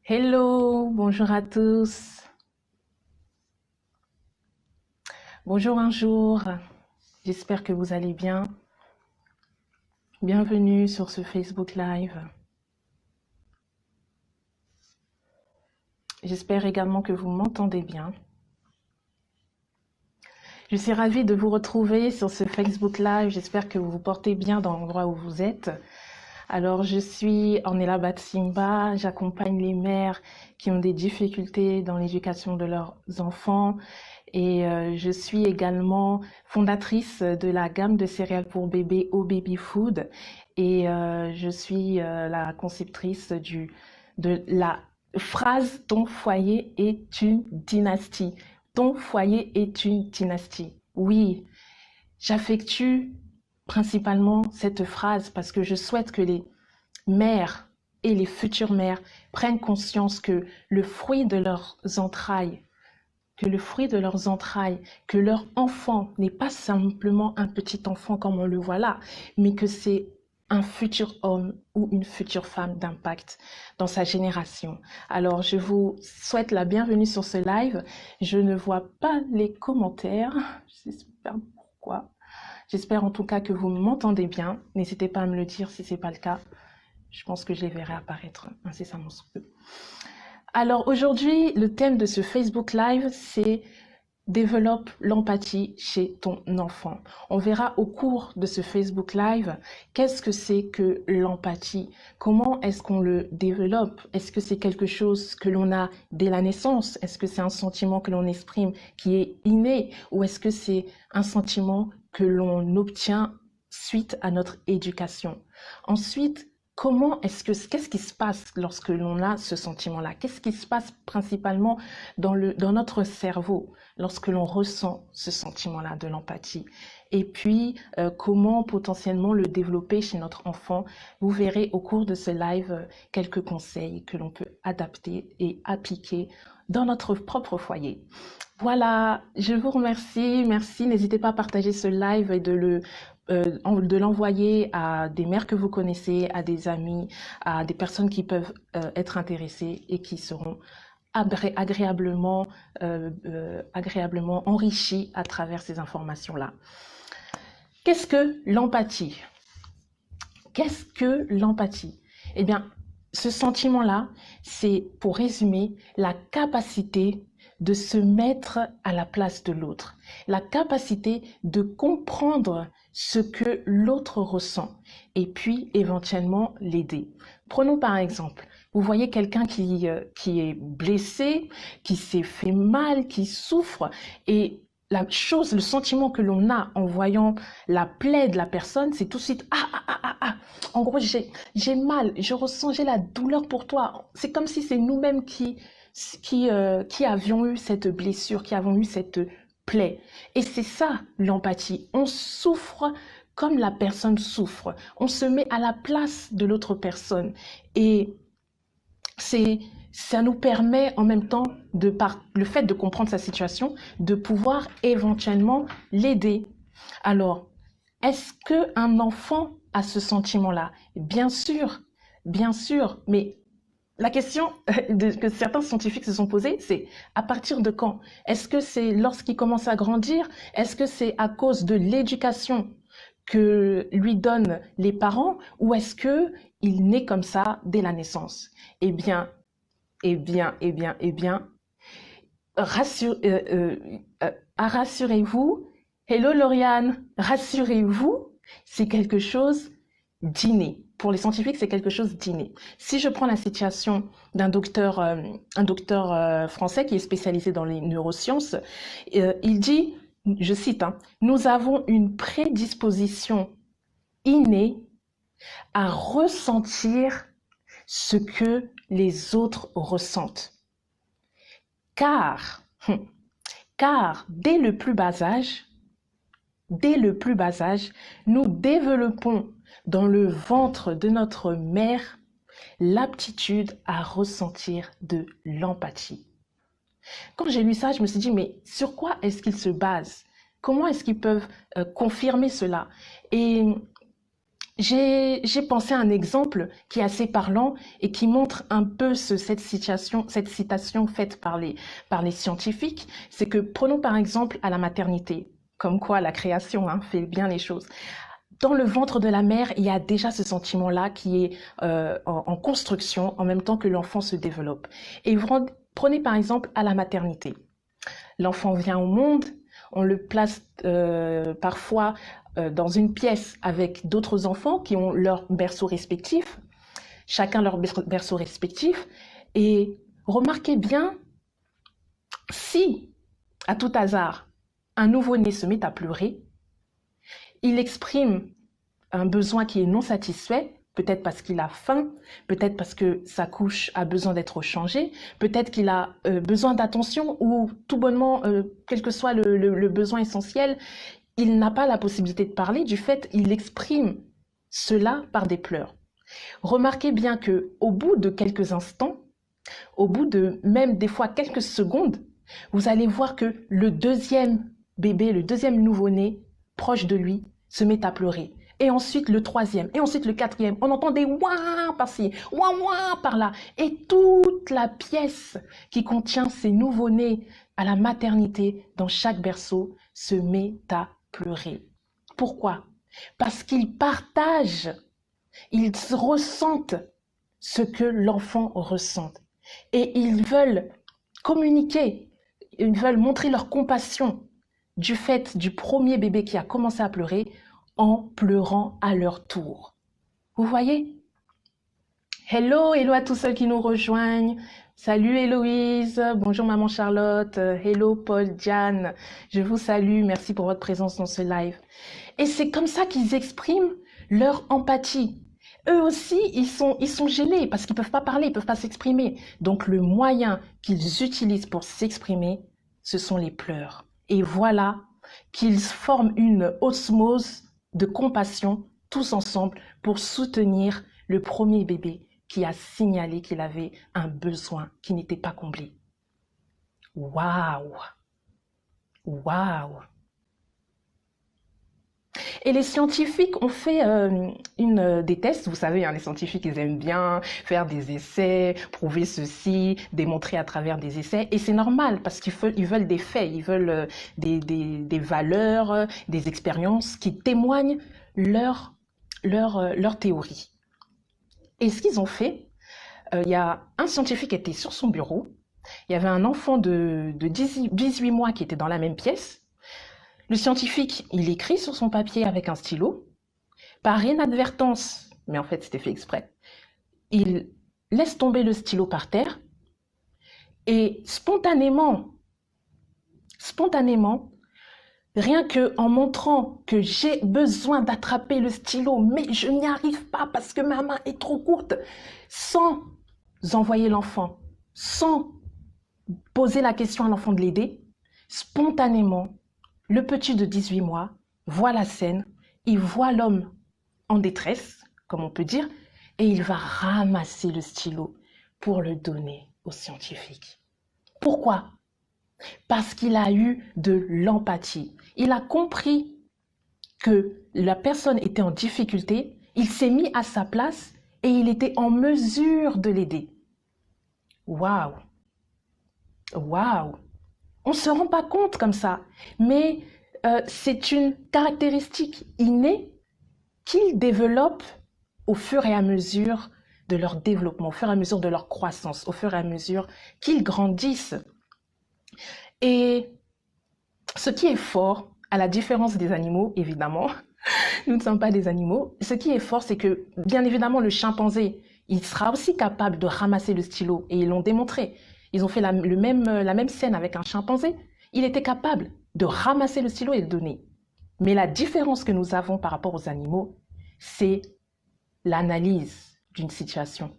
Hello, bonjour à tous. Bonjour un jour. J'espère que vous allez bien. Bienvenue sur ce Facebook Live. J'espère également que vous m'entendez bien. Je suis ravie de vous retrouver sur ce Facebook Live. J'espère que vous vous portez bien dans l'endroit où vous êtes. Alors, je suis Ornella Batsimba. J'accompagne les mères qui ont des difficultés dans l'éducation de leurs enfants. Et je suis également fondatrice de la gamme de céréales pour bébés au Baby Food. Et je suis la conceptrice de la phrase «Ton foyer est une dynastie». Ton foyer est une dynastie. Oui, j'affectue principalement cette phrase parce que je souhaite que les mères et les futures mères prennent conscience que le fruit de leurs entrailles, que leur enfant n'est pas simplement un petit enfant comme on le voit là, mais que c'est un futur homme ou une future femme d'impact dans sa génération. Alors, je vous souhaite la bienvenue sur ce live. Je ne vois pas les commentaires. J'espère pourquoi. J'espère en tout cas que vous m'entendez bien. N'hésitez pas à me le dire si ce n'est pas le cas. Je pense que je les verrai apparaître incessamment sous peu. Alors aujourd'hui, le thème de ce Facebook Live, c'est développe l'empathie chez ton enfant. On verra au cours de ce Facebook Live qu'est-ce que c'est que l'empathie, comment est-ce qu'on le développe, est-ce que c'est quelque chose que l'on a dès la naissance, est-ce que c'est un sentiment que l'on exprime qui est inné ou est-ce que c'est un sentiment que l'on obtient suite à notre éducation. Ensuite, qu'est-ce qui se passe lorsque l'on a ce sentiment-là? Qu'est-ce qui se passe principalement dans notre cerveau lorsque l'on ressent ce sentiment-là de l'empathie? Et puis, comment potentiellement le développer chez notre enfant? Vous verrez au cours de ce live quelques conseils que l'on peut adapter et appliquer dans notre propre foyer. Voilà, je vous remercie. Merci. N'hésitez pas à partager ce live et de l'envoyer à des mères que vous connaissez, à des amis, à des personnes qui peuvent être intéressées et qui seront agréablement enrichies à travers ces informations-là. Qu'est-ce que l'empathie? Qu'est-ce que l'empathie? Eh bien, ce sentiment-là, c'est, pour résumer, la capacité de se mettre à la place de l'autre, la capacité de comprendre ce que l'autre ressent et puis éventuellement l'aider. Prenons par exemple, vous voyez quelqu'un qui est blessé, qui s'est fait mal, qui souffre et le sentiment que l'on a en voyant la plaie de la personne, c'est tout de suite en gros, j'ai mal, j'ai la douleur pour toi. C'est comme si c'est nous-mêmes qui avions eu cette blessure, qui avons eu cette plaie. Et c'est ça l'empathie. On souffre comme la personne souffre. On se met à la place de l'autre personne. Et ça nous permet en même temps, par le fait de comprendre sa situation, de pouvoir éventuellement l'aider. Alors, est-ce qu'un enfant a ce sentiment-là? Bien sûr, mais la question que certains scientifiques se sont posés, c'est à partir de quand? Est-ce que c'est lorsqu'il commence à grandir? Est-ce que c'est à cause de l'éducation que lui donnent les parents ou est-ce que il naît comme ça dès la naissance? Eh bien, eh bien, rassurez-vous. Hello Lauriane, rassurez-vous, c'est quelque chose d'inné. Pour les scientifiques, c'est quelque chose d'inné. Si je prends la situation d'un docteur, un docteur français qui est spécialisé dans les neurosciences, il dit, je cite, hein, nous avons une prédisposition innée à ressentir ce que les autres ressentent. Car, car dès le plus bas âge, nous développons dans le ventre de notre mère l'aptitude à ressentir de l'empathie. Quand j'ai lu ça, je me suis dit, mais sur quoi est-ce qu'ils se basent? Comment est-ce qu'ils peuvent confirmer cela? Et J'ai pensé à un exemple qui est assez parlant et qui montre un peu cette citation faite par les scientifiques. C'est que prenons par exemple à la maternité, comme quoi la création fait bien les choses. Dans le ventre de la mère, il y a déjà ce sentiment-là qui est en construction en même temps que l'enfant se développe. Et prenez par exemple à la maternité. L'enfant vient au monde, on le place parfois dans une pièce avec d'autres enfants qui ont leur berceau respectif, chacun leur berceau respectif. Et remarquez bien, si, à tout hasard, un nouveau-né se met à pleurer, il exprime un besoin qui est non satisfait, peut-être parce qu'il a faim, peut-être parce que sa couche a besoin d'être changée, peut-être qu'il a besoin d'attention ou tout bonnement, quel que soit le besoin essentiel, il n'a pas la possibilité de parler, du fait, il exprime cela par des pleurs. Remarquez bien que au bout de quelques instants, au bout de même des fois quelques secondes, vous allez voir que le deuxième bébé, le deuxième nouveau-né proche de lui se met à pleurer. Et ensuite le troisième, et ensuite le quatrième. On entend des ouah par-ci, ouah ouah par-là. Et toute la pièce qui contient ces nouveau-nés à la maternité dans chaque berceau se met à pleurer. Pourquoi? Parce qu'ils partagent, ils ressentent ce que l'enfant ressent. Et ils veulent communiquer, ils veulent montrer leur compassion du fait du premier bébé qui a commencé à pleurer en pleurant à leur tour. Vous voyez? Hello, hello à tous ceux qui nous rejoignent. Salut Héloïse, bonjour maman Charlotte, hello Paul, Diane, je vous salue, merci pour votre présence dans ce live. Et c'est comme ça qu'ils expriment leur empathie. Eux aussi, ils sont gênés parce qu'ils peuvent pas parler, ils peuvent pas s'exprimer. Donc le moyen qu'ils utilisent pour s'exprimer, ce sont les pleurs. Et voilà qu'ils forment une osmose de compassion tous ensemble pour soutenir le premier bébé qui a signalé qu'il avait un besoin qui n'était pas comblé. Waouh! Waouh! Et les scientifiques ont fait des tests. Vous savez, les scientifiques, ils aiment bien faire des essais, prouver ceci, démontrer à travers des essais. Et c'est normal parce qu'ils veulent des faits, ils veulent des valeurs, des expériences qui témoignent leur théorie. Et ce qu'ils ont fait, il y a un scientifique qui était sur son bureau. Il y avait un enfant de 18 mois qui était dans la même pièce. Le scientifique, il écrit sur son papier avec un stylo. Par inadvertance, mais en fait c'était fait exprès, il laisse tomber le stylo par terre et spontanément, rien que en montrant que j'ai besoin d'attraper le stylo, mais je n'y arrive pas parce que ma main est trop courte, sans envoyer l'enfant, sans poser la question à l'enfant de l'aider, spontanément, le petit de 18 mois voit la scène, il voit l'homme en détresse, comme on peut dire, et il va ramasser le stylo pour le donner au scientifique. Pourquoi? Parce qu'il a eu de l'empathie. Il a compris que la personne était en difficulté, il s'est mis à sa place et il était en mesure de l'aider. Waouh! Waouh! On ne se rend pas compte comme ça, mais c'est une caractéristique innée qu'ils développent au fur et à mesure de leur développement, au fur et à mesure de leur croissance, au fur et à mesure qu'ils grandissent. Et ce qui est fort, à la différence des animaux, évidemment, nous ne sommes pas des animaux, ce qui est fort, c'est que, bien évidemment, le chimpanzé, il sera aussi capable de ramasser le stylo, et ils l'ont démontré. Ils ont fait la même scène avec un chimpanzé. Il était capable de ramasser le stylo et le donner. Mais la différence que nous avons par rapport aux animaux, c'est l'analyse d'une situation,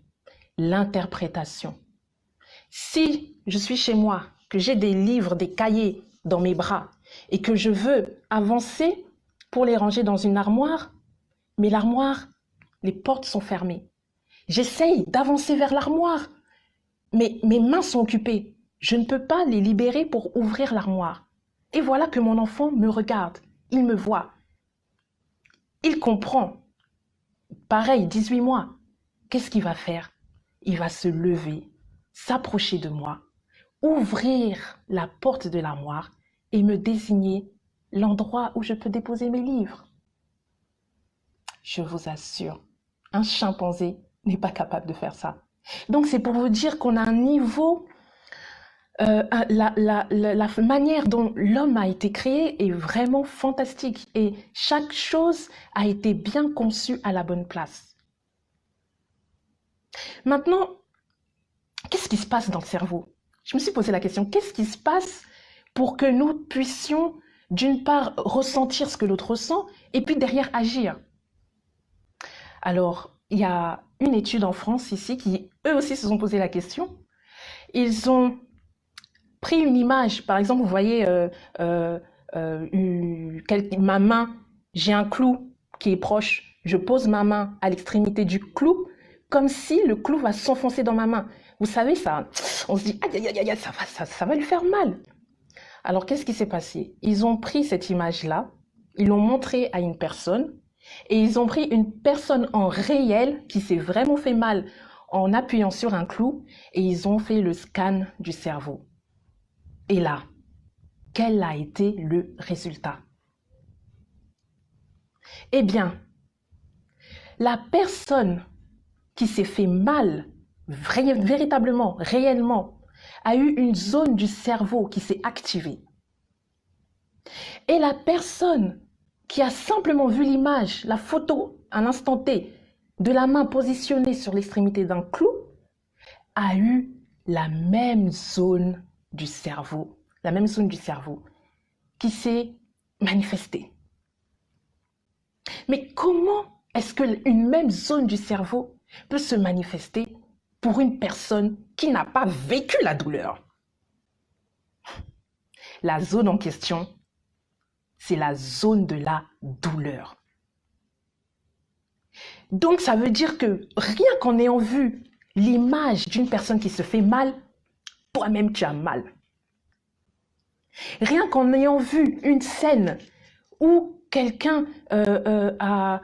l'interprétation. Si je suis chez moi, que j'ai des livres, des cahiers dans mes bras et que je veux avancer pour les ranger dans une armoire, mais l'armoire, les portes sont fermées. J'essaye d'avancer vers l'armoire, mais mes mains sont occupées. Je ne peux pas les libérer pour ouvrir l'armoire. Et voilà que mon enfant me regarde, il me voit. Il comprend pareil, 18 mois. Qu'est-ce qu'il va faire? Il va se lever, s'approcher de moi, ouvrir la porte de l'armoire et me désigner l'endroit où je peux déposer mes livres. Je vous assure, un chimpanzé n'est pas capable de faire ça. Donc c'est pour vous dire qu'on a un niveau, la manière dont l'homme a été créé est vraiment fantastique et chaque chose a été bien conçue à la bonne place. Maintenant, qu'est-ce qui se passe dans le cerveau? Je me suis posé la question, qu'est-ce qui se passe pour que nous puissions d'une part ressentir ce que l'autre ressent et puis derrière agir? Alors, il y a une étude en France ici qui, eux aussi, se sont posé la question. Ils ont pris une image, par exemple, vous voyez ma main, j'ai un clou qui est proche, je pose ma main à l'extrémité du clou, comme si le clou va s'enfoncer dans ma main. Vous savez, ça, on se dit, aïe, aïe, aïe, ça va lui faire mal. Alors, qu'est-ce qui s'est passé? Ils ont pris cette image-là, ils l'ont montrée à une personne, et ils ont pris une personne en réel qui s'est vraiment fait mal en appuyant sur un clou, et ils ont fait le scan du cerveau. Et là, quel a été le résultat? Eh bien, la personne qui s'est fait mal, véritablement, réellement, a eu une zone du cerveau qui s'est activée. Et la personne qui a simplement vu l'image, la photo, à l'instant T, de la main positionnée sur l'extrémité d'un clou, a eu la même zone du cerveau qui s'est manifestée. Mais comment est-ce qu'une même zone du cerveau peut se manifester pour une personne qui n'a pas vécu la douleur? La zone en question, c'est la zone de la douleur. Donc ça veut dire que rien qu'en ayant vu l'image d'une personne qui se fait mal, toi-même tu as mal. Rien qu'en ayant vu une scène où quelqu'un a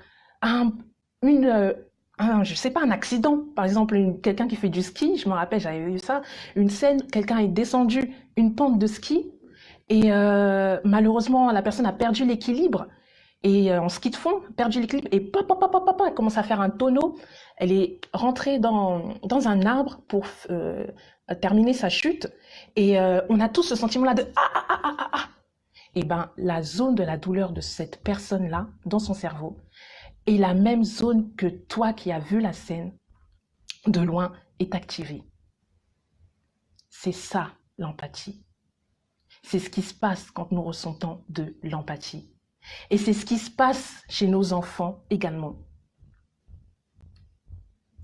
je sais pas, un accident, par exemple quelqu'un qui fait du ski, je me rappelle, j'avais vu ça, une scène, quelqu'un est descendu une pente de ski et malheureusement la personne a perdu l'équilibre et en ski de fond, perdu l'équilibre et papa, elle commence à faire un tonneau, elle est rentrée dans un arbre pour terminer sa chute et on a tous ce sentiment-là de ah. Et ben la zone de la douleur de cette personne-là dans son cerveau est la même zone que toi qui as vu la scène de loin est activée. C'est ça l'empathie. C'est ce qui se passe quand nous ressentons de l'empathie. Et c'est ce qui se passe chez nos enfants également.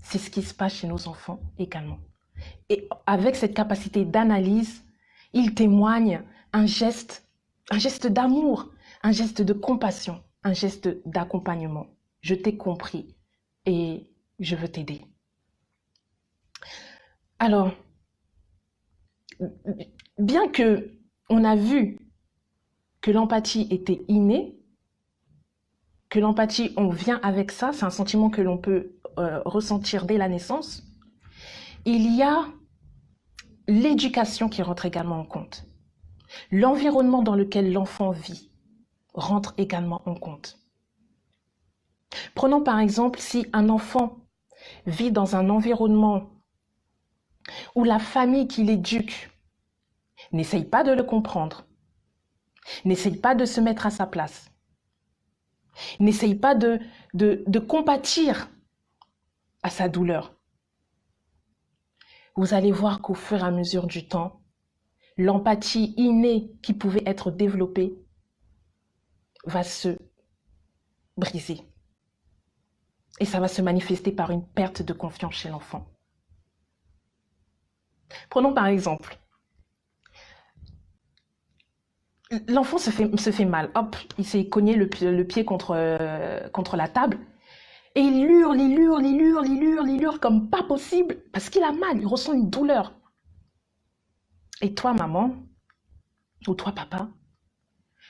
C'est ce qui se passe chez nos enfants également. Et avec cette capacité d'analyse, ils témoignent un geste d'amour, un geste de compassion, un geste d'accompagnement. Je t'ai compris et je veux t'aider. Alors, bien que on a vu que l'empathie était innée, que l'empathie, on vient avec ça, c'est un sentiment que l'on peut ressentir dès la naissance, il y a l'éducation qui rentre également en compte. L'environnement dans lequel l'enfant vit rentre également en compte. Prenons par exemple si un enfant vit dans un environnement où la famille qui l'éduque n'essaye pas de le comprendre, n'essaye pas de se mettre à sa place, n'essaye pas de compatir à sa douleur. Vous allez voir qu'au fur et à mesure du temps, l'empathie innée qui pouvait être développée va se briser. Et ça va se manifester par une perte de confiance chez l'enfant. Prenons par exemple, l'enfant se fait mal. Hop, il s'est cogné le pied contre la table. Et il hurle comme pas possible parce qu'il a mal, il ressent une douleur. Et toi, maman, ou toi, papa,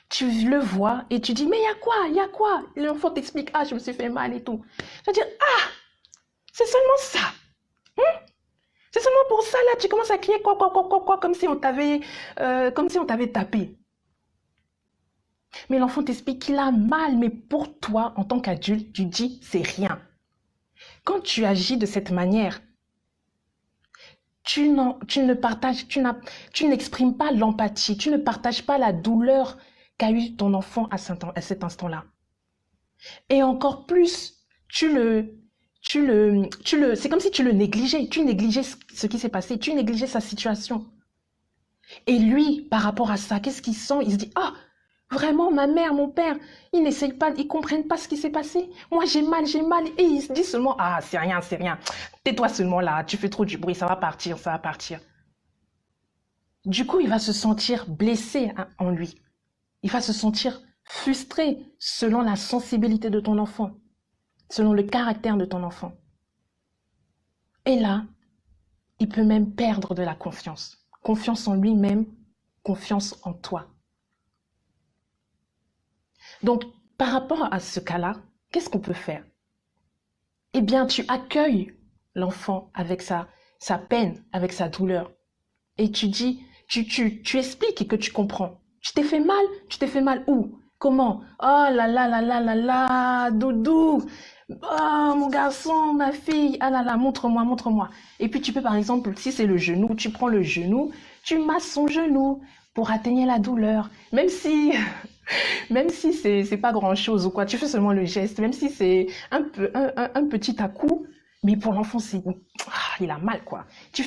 Tu le vois et tu dis, mais il y a quoi? Il y a quoi? Et l'enfant t'explique, ah, je me suis fait mal et tout. Tu vas dire, ah, c'est seulement ça. C'est seulement pour ça, là, tu commences à crier quoi, comme si on t'avait tapé. Mais l'enfant t'explique qu'il a mal, mais pour toi, en tant qu'adulte, tu dis, c'est rien. Quand tu agis de cette manière, tu ne partages, tu n'exprimes pas l'empathie, tu ne partages pas la douleur qu'a eu ton enfant à cet instant-là. Et encore plus, c'est comme si tu le négligeais, tu négligeais ce qui s'est passé, tu négligeais sa situation. Et lui, par rapport à ça, qu'est-ce qu'il sent? Il se dit, ah, vraiment, ma mère, mon père, ils n'essayent pas, ils comprennent pas ce qui s'est passé. Moi, j'ai mal. Et il se dit seulement, ah, c'est rien, c'est rien. Tais-toi seulement là, tu fais trop du bruit, ça va partir, ça va partir. Du coup, il va se sentir blessé en lui. Il va se sentir frustré selon la sensibilité de ton enfant, selon le caractère de ton enfant. Et là, il peut même perdre de la confiance. Confiance en lui-même, confiance en toi. Donc, par rapport à ce cas-là, qu'est-ce qu'on peut faire? Eh bien, tu accueilles l'enfant avec sa peine, avec sa douleur. Et tu dis, tu expliques et que tu comprends. Tu t'es fait mal? Tu t'es fait mal où? Comment? Oh là là là là là là, doudou. Oh, mon garçon, ma fille. Ah là là, montre-moi, montre-moi. Et puis tu peux, par exemple, si c'est le genou, tu prends le genou, tu masses son genou pour atténuer la douleur. Même si c'est pas grand-chose ou quoi, tu fais seulement le geste, même si c'est un petit à-coup, mais pour l'enfant, il a mal, quoi. Tu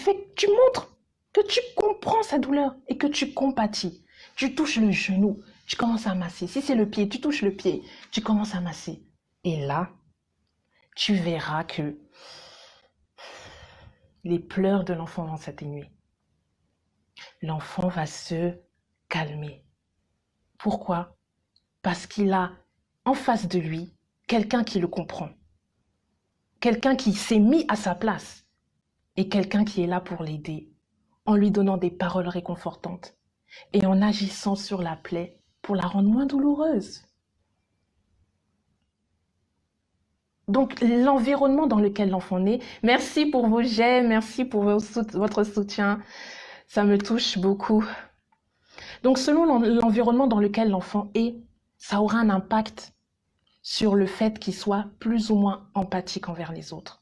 montres que tu comprends sa douleur et que tu compatis. Tu touches le genou, tu commences à masser. Si c'est le pied, tu touches le pied, tu commences à masser. Et là, tu verras que les pleurs de l'enfant vont s'atténuer. L'enfant va se calmer. Pourquoi? Parce qu'il a en face de lui quelqu'un qui le comprend, quelqu'un qui s'est mis à sa place et quelqu'un qui est là pour l'aider en lui donnant des paroles réconfortantes et en agissant sur la plaie pour la rendre moins douloureuse. Donc l'environnement dans lequel l'enfant naît, merci pour vos j'aime, merci pour votre soutien, ça me touche beaucoup. Donc selon l'environnement dans lequel l'enfant est, ça aura un impact sur le fait qu'il soit plus ou moins empathique envers les autres.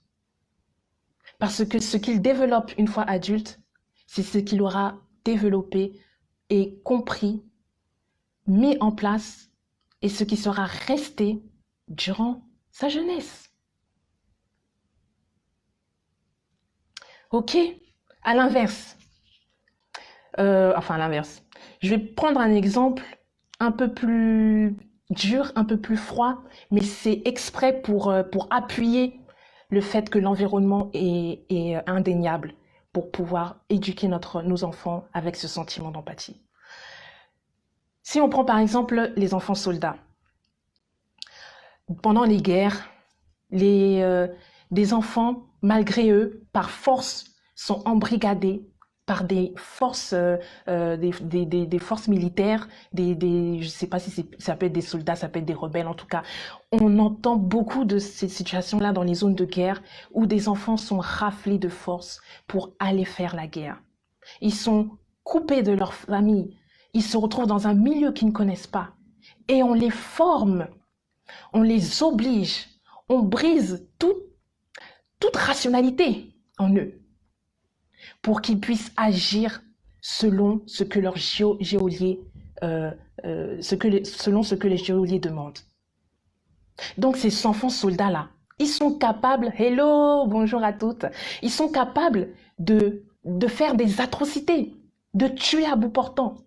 Parce que ce qu'il développe une fois adulte, c'est ce qu'il aura développé et compris, mis en place, et ce qui sera resté durant sa jeunesse. Ok? À l'inverse. À l'inverse. Je vais prendre un exemple un peu plus dur, un peu plus froid, mais c'est exprès pour appuyer le fait que l'environnement est indéniable pour pouvoir éduquer nos enfants avec ce sentiment d'empathie. Si on prend par exemple les enfants soldats, pendant les guerres, des enfants, malgré eux, par force, sont embrigadés par des forces, des forces militaires, je ne sais pas si ça peut être des soldats, ça peut être des rebelles, en tout cas. On entend beaucoup de ces situations-là dans les zones de guerre où des enfants sont raflés de force pour aller faire la guerre. Ils sont coupés de leur famille. Ils se retrouvent dans un milieu qu'ils ne connaissent pas. Et on les forme, on les oblige, on brise toute rationalité en eux pour qu'ils puissent agir selon ce que leur geôlier, selon ce que les geôliers demandent. Donc ces enfants soldats-là, ils sont capables, hello, bonjour à toutes, ils sont capables de faire des atrocités, de tuer à bout portant.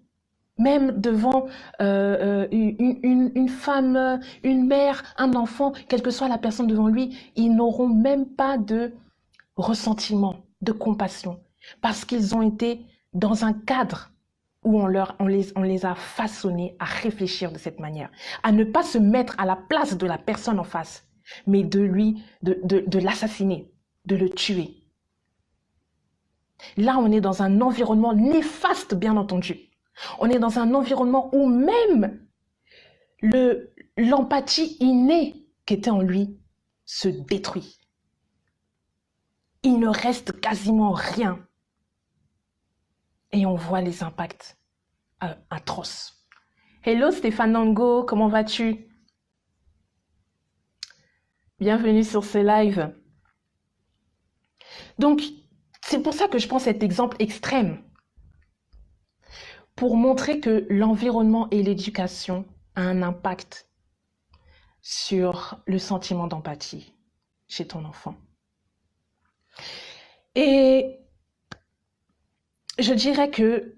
Même devant une femme, une mère, un enfant, quelle que soit la personne devant lui, ils n'auront même pas de ressentiment, de compassion, parce qu'ils ont été dans un cadre où on les a façonnés à réfléchir de cette manière, à ne pas se mettre à la place de la personne en face, mais de l'assassiner, de le tuer. Là, on est dans un environnement néfaste, bien entendu. On est dans un environnement où même l'empathie innée qui était en lui se détruit. Il ne reste quasiment rien. Et on voit les impacts atroces. Hello Stéphane Nango, comment vas-tu? Bienvenue sur ce live. Donc, c'est pour ça que je prends cet exemple extrême. Pour montrer que l'environnement et l'éducation ont un impact sur le sentiment d'empathie chez ton enfant. Et je dirais que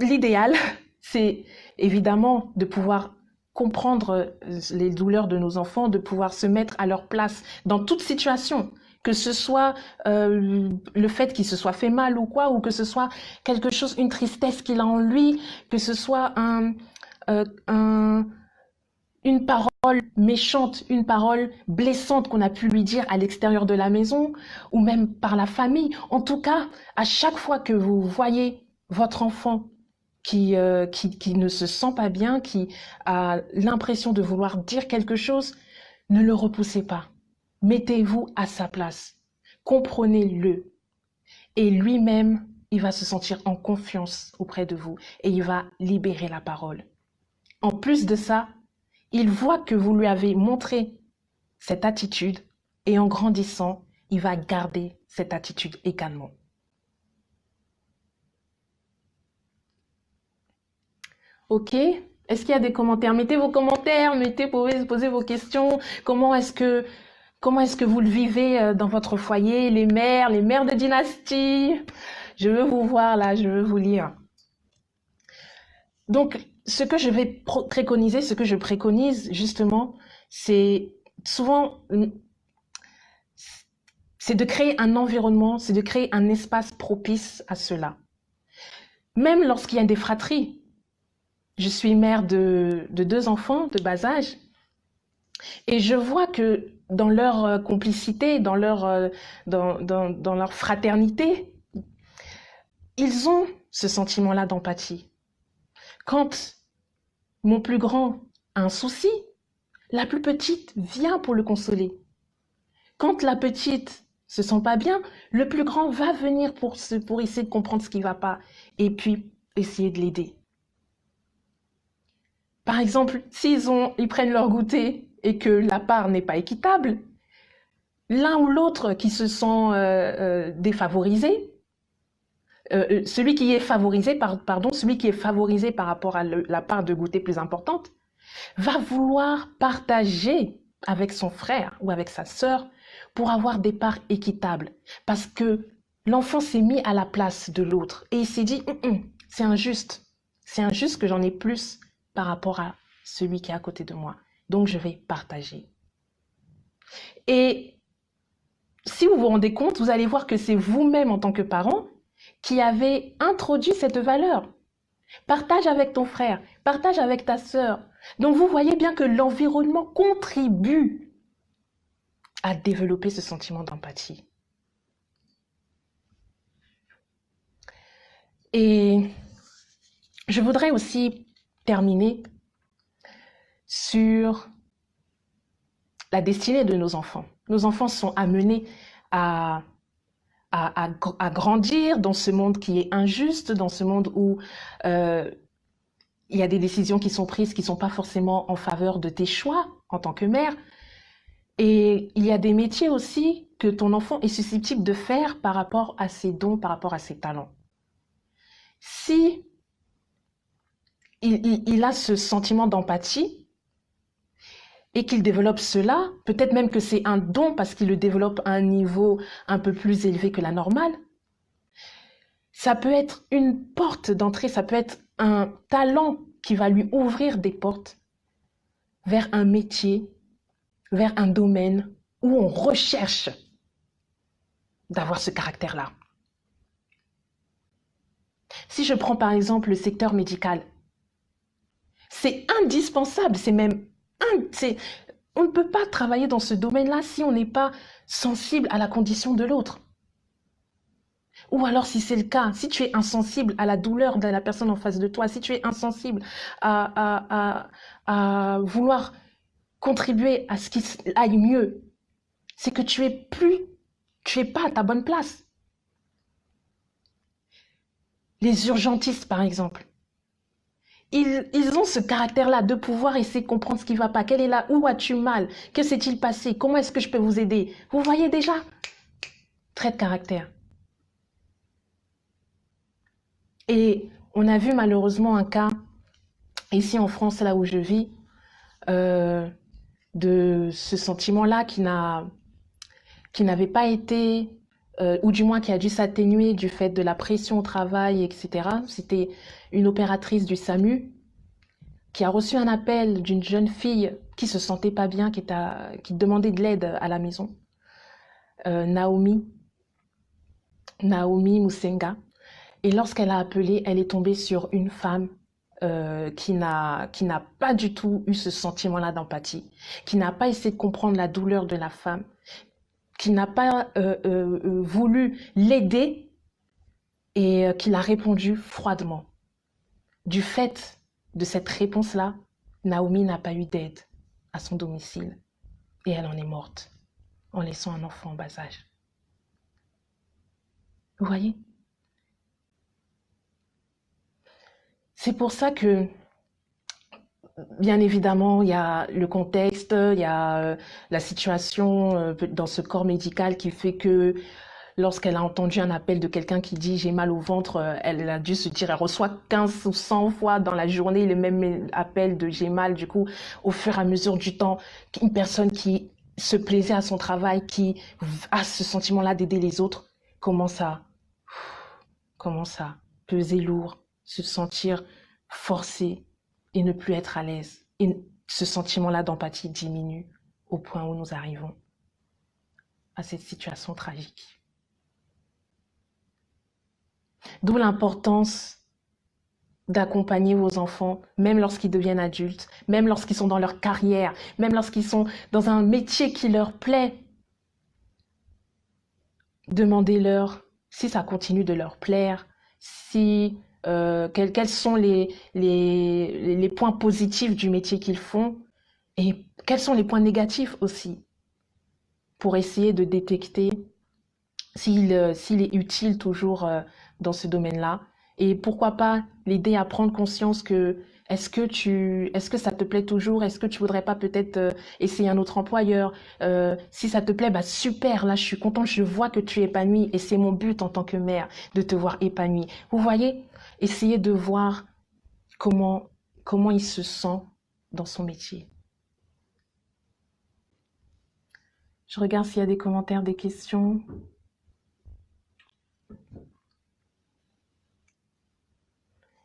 l'idéal, c'est évidemment de pouvoir comprendre les douleurs de nos enfants, de pouvoir se mettre à leur place dans toute situation, que ce soit le fait qu'il se soit fait mal ou quoi, ou que ce soit quelque chose, une tristesse qu'il a en lui, que ce soit une parole méchante, une parole blessante qu'on a pu lui dire à l'extérieur de la maison, ou même par la famille. En tout cas, à chaque fois que vous voyez votre enfant qui ne se sent pas bien, qui a l'impression de vouloir dire quelque chose, ne le repoussez pas. Mettez-vous à sa place. Comprenez-le. Et lui-même, il va se sentir en confiance auprès de vous et il va libérer la parole. En plus de ça, il voit que vous lui avez montré cette attitude et en grandissant, il va garder cette attitude également. Ok, est-ce qu'il y a des commentaires? Mettez vos commentaires, posez vos questions. Comment est-ce que vous le vivez dans votre foyer, les mères de dynastie? Je veux vous voir là, je veux vous lire. Donc, ce que je vais préconiser, ce que je préconise justement, c'est souvent, c'est de créer un environnement, c'est de créer un espace propice à cela. Même lorsqu'il y a des fratries, je suis mère de 2 enfants de bas âge et je vois que dans leur complicité, dans leur fraternité, ils ont ce sentiment-là d'empathie. Quand mon plus grand a un souci, la plus petite vient pour le consoler. Quand la petite se sent pas bien, le plus grand va venir pour essayer de comprendre ce qui va pas et puis essayer de l'aider. Par exemple, ils prennent leur goûter et que la part n'est pas équitable, l'un ou l'autre qui se sent défavorisé, celui qui est favorisé, celui qui est favorisé par rapport à la part de goûter plus importante, va vouloir partager avec son frère ou avec sa sœur pour avoir des parts équitables. Parce que l'enfant s'est mis à la place de l'autre et il s'est dit, c'est injuste. C'est injuste que j'en ai plus par rapport à celui qui est à côté de moi. Donc, je vais partager. Et si vous vous rendez compte, vous allez voir que c'est vous-même en tant que parent qui avez introduit cette valeur. Partage avec ton frère, partage avec ta sœur. Donc, vous voyez bien que l'environnement contribue à développer ce sentiment d'empathie. Et je voudrais aussi terminer sur la destinée de nos enfants. Nos enfants sont amenés à grandir dans ce monde qui est injuste, dans ce monde où il y a des décisions qui sont prises qui ne sont pas forcément en faveur de tes choix en tant que mère. Et il y a des métiers aussi que ton enfant est susceptible de faire par rapport à ses dons, par rapport à ses talents. Si il a ce sentiment d'empathie et qu'il développe cela, peut-être même que c'est un don parce qu'il le développe à un niveau un peu plus élevé que la normale, ça peut être une porte d'entrée, ça peut être un talent qui va lui ouvrir des portes vers un métier, vers un domaine où on recherche d'avoir ce caractère-là. Si je prends par exemple le secteur médical, c'est indispensable, on ne peut pas travailler dans ce domaine-là si on n'est pas sensible à la condition de l'autre. Ou alors, si c'est le cas, si tu es insensible à la douleur de la personne en face de toi, si tu es insensible à vouloir contribuer à ce qu'il aille mieux, c'est que tu es pas à ta bonne place. Les urgentistes, par exemple, ils ont ce caractère-là de pouvoir essayer de comprendre ce qui ne va pas. Quel est là? Où as-tu mal? Que s'est-il passé? Comment est-ce que je peux vous aider? Vous voyez déjà? Trait de caractère. Et on a vu malheureusement un cas, ici en France, là où je vis, euh, de ce sentiment-là qui n'avait pas été, ou du moins qui a dû s'atténuer du fait de la pression au travail, etc. C'était une opératrice du SAMU qui a reçu un appel d'une jeune fille qui se sentait pas bien, qui demandait de l'aide à la maison. Naomi Musenga. Et lorsqu'elle a appelé, elle est tombée sur une femme qui n'a pas du tout eu ce sentiment-là d'empathie, qui n'a pas essayé de comprendre la douleur de la femme, qui n'a pas voulu l'aider et qui l'a répondu froidement. Du fait de cette réponse-là, Naomi n'a pas eu d'aide à son domicile et elle en est morte en laissant un enfant en bas âge. Vous voyez? C'est pour ça que, bien évidemment, il y a le contexte, il y a la situation dans ce corps médical qui fait que lorsqu'elle a entendu un appel de quelqu'un qui dit j'ai mal au ventre, elle a dû se dire, elle reçoit 15 ou 100 fois dans la journée le même appel de j'ai mal. Du coup, au fur et à mesure du temps, une personne qui se plaisait à son travail, qui a ce sentiment-là d'aider les autres, commence à peser lourd, se sentir forcé et ne plus être à l'aise. Et ce sentiment-là d'empathie diminue au point où nous arrivons à cette situation tragique. D'où l'importance d'accompagner vos enfants, même lorsqu'ils deviennent adultes, même lorsqu'ils sont dans leur carrière, même lorsqu'ils sont dans un métier qui leur plaît. Demandez-leur si ça continue de leur plaire, si quels sont les points positifs du métier qu'ils font et quels sont les points négatifs aussi, pour essayer de détecter s'il est utile toujours dans ce domaine-là. Et pourquoi pas l'aider à prendre conscience que est-ce que ça te plaît toujours? Est-ce que tu voudrais pas peut-être essayer un autre employeur? Si ça te plaît, bah super, là je suis contente, je vois que tu es épanouie et c'est mon but en tant que mère de te voir épanouie. Vous voyez? Essayez de voir comment il se sent dans son métier. Je regarde s'il y a des commentaires, des questions.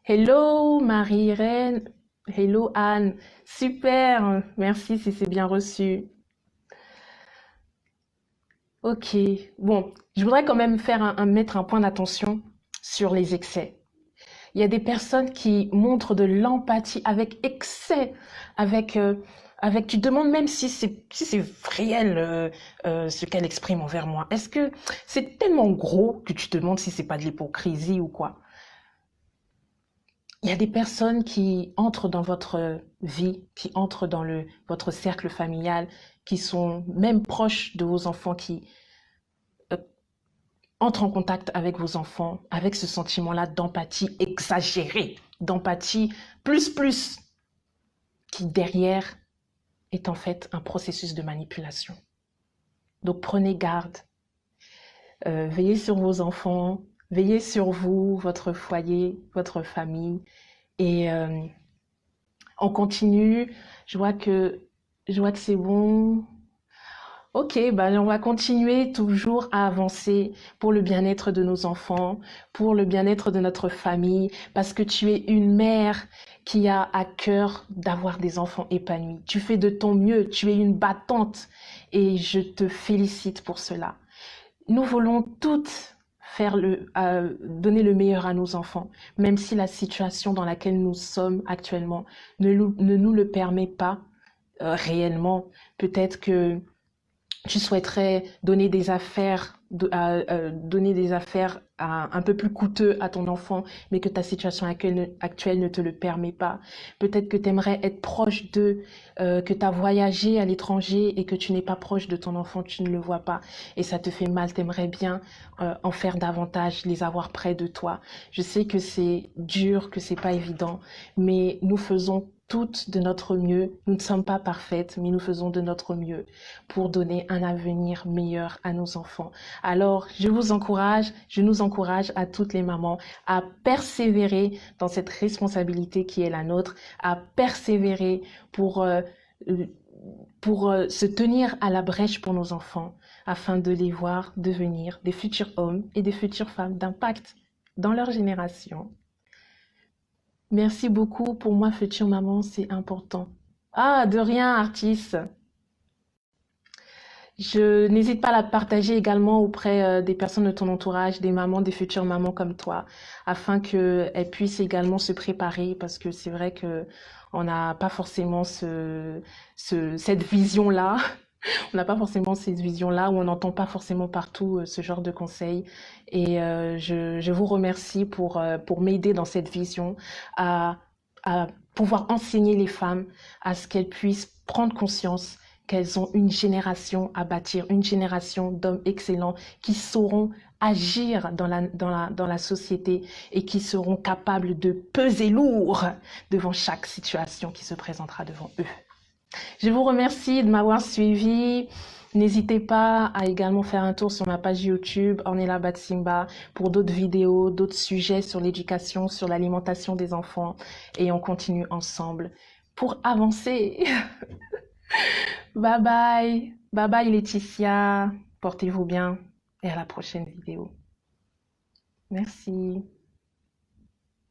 Hello Marie-Irène, hello Anne, super, merci si c'est bien reçu. Ok, bon, je voudrais quand même mettre un point d'attention sur les excès. Il y a des personnes qui montrent de l'empathie avec excès, avec, tu te demandes même si c'est réel ce qu'elle exprime envers moi. Est-ce que c'est tellement gros que tu te demandes si c'est pas de l'hypocrisie ou quoi? Il y a des personnes qui entrent dans votre vie, qui entrent dans votre cercle familial, qui sont même proches de vos enfants, qui euh, entrent en contact avec vos enfants, avec ce sentiment-là d'empathie exagérée, d'empathie plus, qui derrière est en fait un processus de manipulation. Donc prenez garde, veillez sur vos enfants, veillez sur vous, votre foyer, votre famille. Et on continue. Je vois que c'est bon. Ok, ben on va continuer toujours à avancer pour le bien-être de nos enfants, pour le bien-être de notre famille, parce que tu es une mère qui a à cœur d'avoir des enfants épanouis. Tu fais de ton mieux, tu es une battante et je te félicite pour cela. Nous voulons toutes donner le meilleur à nos enfants, même si la situation dans laquelle nous sommes actuellement ne nous le permet pas réellement. Peut-être que tu souhaiterais donner des affaires donner des affaires un peu plus coûteux à ton enfant, mais que ta situation actuelle ne te le permet pas. Peut-être que tu aimerais être proche d'eux, que tu as voyagé à l'étranger et que tu n'es pas proche de ton enfant, tu ne le vois pas et ça te fait mal. Tu aimerais bien en faire davantage, les avoir près de toi. Je sais que c'est dur, que c'est pas évident, mais nous faisons toutes de notre mieux. Nous ne sommes pas parfaites, mais nous faisons de notre mieux pour donner un avenir meilleur à nos enfants. Alors, je nous encourage à toutes les mamans à persévérer dans cette responsabilité qui est la nôtre, à persévérer pour se tenir à la brèche pour nos enfants, afin de les voir devenir des futurs hommes et des futures femmes d'impact dans leur génération. Merci beaucoup. Pour moi, future maman, c'est important. Ah, de rien, artiste. Je n'hésite pas à la partager également auprès des personnes de ton entourage, des mamans, des futures mamans comme toi, afin qu'elles puissent également se préparer, parce que c'est vrai que on n'a pas forcément cette vision-là. On n'a pas forcément cette vision-là, ou on n'entend pas forcément partout ce genre de conseils. Et je vous remercie pour m'aider dans cette vision à, à pouvoir enseigner les femmes à ce qu'elles puissent prendre conscience qu'elles ont une génération à bâtir, une génération d'hommes excellents qui sauront agir dans la société et qui seront capables de peser lourd devant chaque situation qui se présentera devant eux. Je vous remercie de m'avoir suivi. N'hésitez pas à également faire un tour sur ma page YouTube, Ornella Batsimba, pour d'autres vidéos, d'autres sujets sur l'éducation, sur l'alimentation des enfants. Et on continue ensemble pour avancer. Bye bye. Bye bye Laetitia. Portez-vous bien et à la prochaine vidéo. Merci.